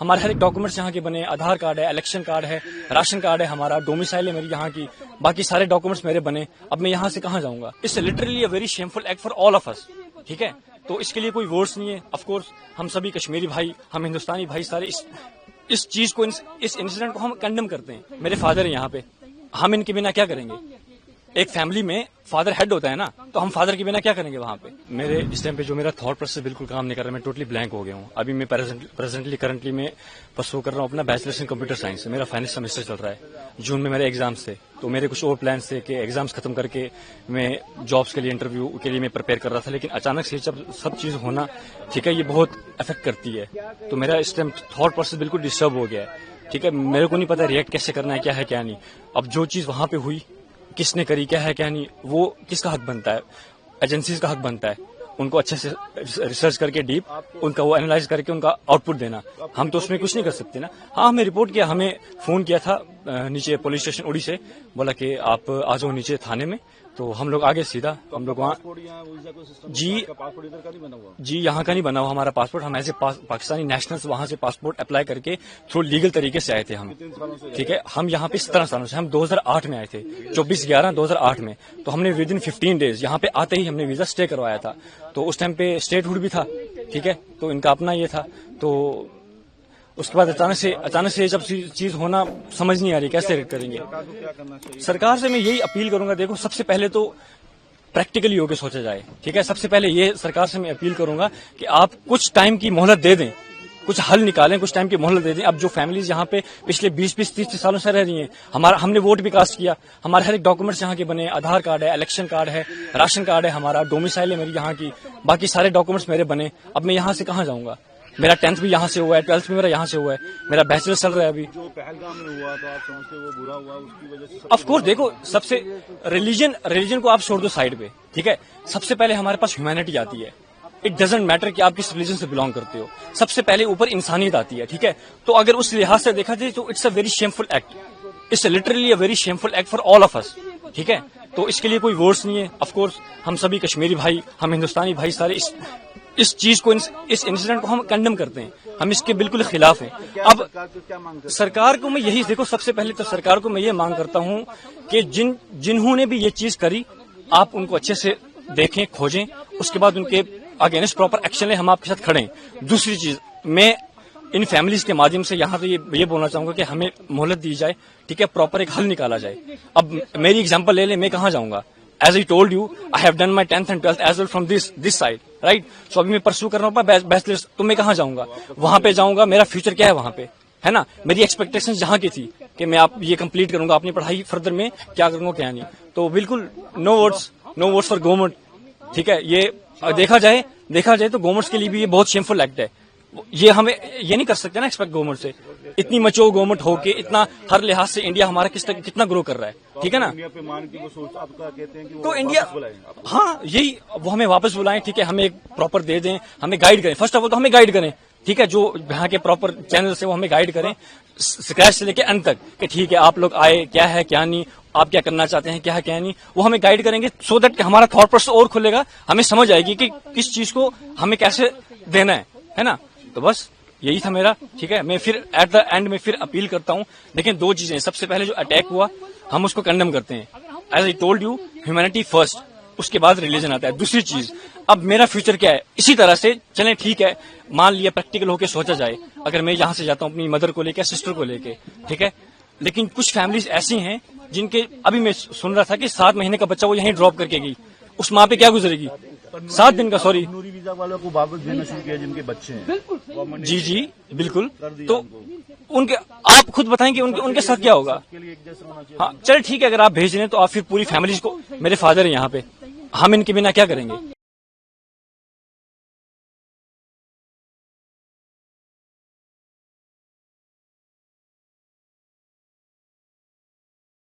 ہمارے ہر ایک ڈاکومنٹس یہاں کے بنے، آدھار کارڈ ہے، الیکشن کارڈ ہے، راشن کارڈ ہے، ہمارا ڈومیسائل ہے میری یہاں کی، باقی سارے ڈاکومنٹس میرے بنے. اب میں یہاں سے کہاں جاؤں گا؟ It's literally a very shameful act for all of us. ٹھیک ہے، تو اس کے لیے کوئی ورڈس نہیں ہے. آف کورس ہم سبھی کشمیری بھائی، ہم ہندوستانی بھائی سارے اس چیز کو، اس انسیڈنٹ کو ہم کنڈم کرتے ہیں. میرے فادر ہیں یہاں پہ، ہم ان کے بنا کیا کریں گے؟ ایک فیملی میں فادر ہیڈ ہوتا ہے نا، تو ہم فادر کے بنا کیا کریں گے وہاں پہ؟ میرے اس ٹائم پہ جو میرا تھاٹ پروسیس بالکل کام نہیں کر رہا، میں ٹوٹلی بلینک ہو گیا ہوں. ابھی میں کرنٹلی میں پرسو کر رہا ہوں اپنا بیچلرس ان کمپیوٹر سائنس سے. میرا فائنل سیمسٹر چل رہا ہے، جون میں میرے ایگزامس تھے، تو میرے کچھ اور پلانس تھے کہ ایگزامس ختم کر کے میں جابس کے لیے، انٹرویو کے لیے میں پریپیئر کر رہا تھا. لیکن اچانک سے جب سب چیز ہونا، ٹھیک ہے، یہ بہت افیکٹ کرتی ہے. تو میرا اس ٹائم تھاٹ پروسیس بالکل ڈسٹرب ہو گیا ہے. ٹھیک ہے، میرے کو نہیں پتا ریئیکٹ کیسے کرنا ہے، کیا ہے کیا نہیں. اب جو چیز وہاں پہ ہوئی، کس نے کری، کیا ہے کیا نہیں، وہ کس کا حق بنتا ہے؟ ایجنسیز کا حق بنتا ہے ان کو اچھے سے ریسرچ کر کے ڈیپ ان کا وہ اینالائز کر کے ان کا آؤٹ پٹ دینا. ہم تو اس میں کچھ نہیں کر سکتے نا. ہاں، ہمیں رپورٹ کیا، ہمیں فون کیا تھا نیچے پولیس اسٹیشن اوڑی سے، بولا کہ آپ آ جاؤ نیچے تھانے میں. تو ہم لوگ آگے سیدھا، ہم لوگ وہاں جی یہاں کا نہیں بنا ہوا ہمارا پاسپورٹ. ہم ایسے پاکستانی نیشنلز وہاں سے پاسپورٹ اپلائی کر کے تھرو لیگل طریقے سے آئے تھے ہم. ٹھیک ہے، ہم یہاں پہ 17 سالوں سے، ہم 2008 میں آئے تھے، 24/11/2008 میں. تو ہم نے ود ان 15 days یہاں پہ آتے ہی ہم نے ویزا اسٹے کروایا تھا. تو اس ٹائم پہ اسٹیٹ ہوڈ بھی تھا. ٹھیک ہے، تو ان کا اپنا یہ تھا. تو اس کے بعد اچانک سے جب چیز ہونا، سمجھ نہیں آ رہی کیسے کریں گے. سرکار سے میں یہی اپیل کروں گا، دیکھو سب سے پہلے تو پریکٹیکلی ہو کے سوچا جائے. ٹھیک ہے، سب سے پہلے یہ سرکار سے میں اپیل کروں گا کہ آپ کچھ ٹائم کی مہلت دے دیں، کچھ حل نکالیں، کچھ ٹائم کی مہلت دے دیں. اب جو فیملیز یہاں پہ پچھلے 20-30 سالوں سے رہ رہی ہیں، ہم نے ووٹ بھی کاسٹ کیا، ہمارے ہر ایک ڈاکومنٹس یہاں کے بنے، آدھار کارڈ ہے، الیکشن کارڈ ہے، راشن کارڈ ہے، ہمارا ڈومیسائل ہے میری یہاں کی، باقی سارے ڈاکومنٹس میرے بنے. اب میں یہاں سے کہاں جاؤں گا؟ میرا 10th بھی یہاں سے ہوا ہے، 12th بھی میرا یہاں سے ہوا ہے، میرا بیچلر چل رہا ہے ابھی. جو پہلگام میں ہوا تو آپ سمجھتے وہ برا ہوا، اس کی وجہ سے آف کورس دیکھو، سب سے ریلیجن کو آپ چھوڑ دو سائڈ پہ. ٹھیک ہے، سب سے پہلے ہمارے پاس ہیومینٹی آتی ہے. اٹ ڈزنٹ میٹر کہ آپ کس ریلیجن سے بلانگ کرتے ہو، سب سے پہلے اوپر انسانیت آتی ہے. ٹھیک ہے، تو اگر اس لحاظ سے دیکھا جائے تو it's a very shameful act. It's literally a very shameful act for all of us. ٹھیک ہے، تو اس کے لیے کوئی ورڈس نہیں ہے. آف کورس ہم سبھی کشمیری بھائی، ہم ہندوستانی بھائی سارے اس چیز کو، اس انسیڈنٹ کو ہم کنڈم کرتے ہیں. ہم اس کے بالکل خلاف ہیں. اب سرکار کو میں یہی، دیکھو سب سے پہلے تو سرکار کو میں یہ مانگ کرتا ہوں کہ جنہوں نے بھی یہ چیز کری، آپ ان کو اچھے سے دیکھیں، کھوجیں، اس کے بعد ان کے اگینسٹ پراپر ایکشن لیں. ہم آپ کے ساتھ کھڑے ہیں. دوسری چیز، میں ان فیملیز کے مادھیم سے یہاں پہ یہ بولنا چاہوں گا کہ ہمیں مہلت دی جائے. ٹھیک ہے، پراپر ایک حل نکالا جائے. اب میری اگزامپل لے لیں، میں کہاں جاؤں گا؟ As I told you, I have done my 10th and 12th as well from this side, right? So ابھی میں پرسو کر رہا ہوں بیچلرس. تو میں کہاں جاؤں گا؟ وہاں پہ جاؤں گا، میرا فیوچر کیا ہے وہاں پہ، ہے نا؟ میری ایکسپیکٹیشن جہاں کی تھی کہ میں آپ یہ کمپلیٹ کروں گا، اپنی پڑھائی فردر میں کیا کروں گا کیا نہیں. تو بالکل نو ووٹس فار گورنمنٹ. ٹھیک ہے، یہ دیکھا جائے تو گورنمنٹس کے لیے بھی یہ بہت شیمفل ایکٹ ہے. یہ ہمیں یہ نہیں کر سکتے نا ایکسپیکٹ گورنمنٹ سے. اتنی مچور گورنمنٹ ہو کے، اتنا ہر لحاظ سے انڈیا ہمارا کتنا گرو کر رہا ہے. ٹھیک ہے نا؟ تو انڈیا، ہاں یہی، وہ ہمیں واپس بلائیں. ٹھیک ہے، ہمیں ایک پراپر دے دیں، ہمیں گائیڈ کریں. فرسٹ آف آل تو ہمیں گائیڈ کریں. ٹھیک ہے، جو یہاں کے پراپر چینل سے وہ ہمیں گائیڈ کریں اسکریچ سے لے کے اینڈ تک، کہ ٹھیک ہے آپ لوگ آئے، کیا ہے کیا نہیں، آپ کیا کرنا چاہتے ہیں، کیا ہے کیا نہیں. وہ ہمیں گائیڈ کریں گے سو دیٹ کہ ہمارا تھاٹ پروسیس اور کھلے گا. ہمیں سمجھ آئے گی کہ کس چیز کو ہمیں کیسے دینا ہے نا. تو بس یہی تھا میرا. ٹھیک ہے، میں پھر ایٹ دا اینڈ میں پھر اپیل کرتا ہوں. لیکن دو چیزیں، سب سے پہلے جو اٹیک ہوا ہم اس کو کنڈم کرتے ہیں. As I told you, humanity first, اس کے بعد ریلیجن آتا ہے. دوسری چیز، اب میرا فیوچر کیا ہے؟ اسی طرح سے چلیں. ٹھیک ہے، مان لیا پریکٹیکل ہو کے سوچا جائے، اگر میں یہاں سے جاتا ہوں اپنی مدر کو لے کے، سسٹر کو لے کے. ٹھیک ہے، لیکن کچھ فیملیز ایسی ہیں جن کے، ابھی میں سن رہا تھا کہ 7 مہینے کا بچہ وہ یہیں ڈراپ کر کے گئی. اس ماں پہ کیا گزرے گی؟ 7 دن کا، سوری، ویزا والوں کو واپس دینا شروع کیا جن کے بچے ہیں. جی بالکل. تو ان کے، آپ خود بتائیں کہ ان کے ساتھ کیا ہوگا. ہاں چلے ٹھیک ہے، اگر آپ بھیج رہے ہیں تو آپ پھر پوری فیملیز کو، میرے فادر ہیں یہاں پہ، ہم ان کے بنا کیا کریں گے؟